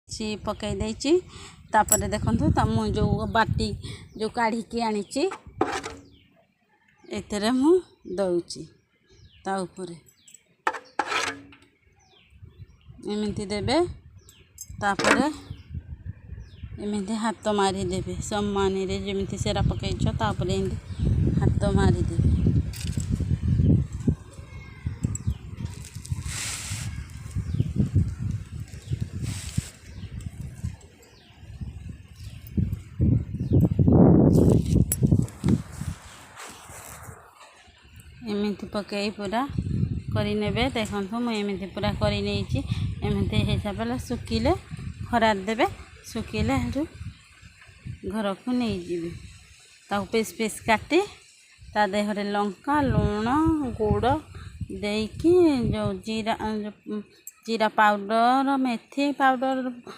सी पकई देची तापर देखंतु मु जो बाटी जो काढ़ी की आनीची एतरे मु दउची ता ऊपर एमती देबे तापर एमती हाथ मारी देबे सम्मानी रे जेमती सेरा पकईछ तापर एमती हाथ मारी देबे एमती पकई पूरा करने देखु मुझे पूरा करमती हिसाब से सुखिले खरा देवे सुखिले घर को नहीं जीवे ताऊ पीस पीस काटी ता देहरे लंका लुण गुड़ देकी जो जीरा पाउडर मेथी पाउडर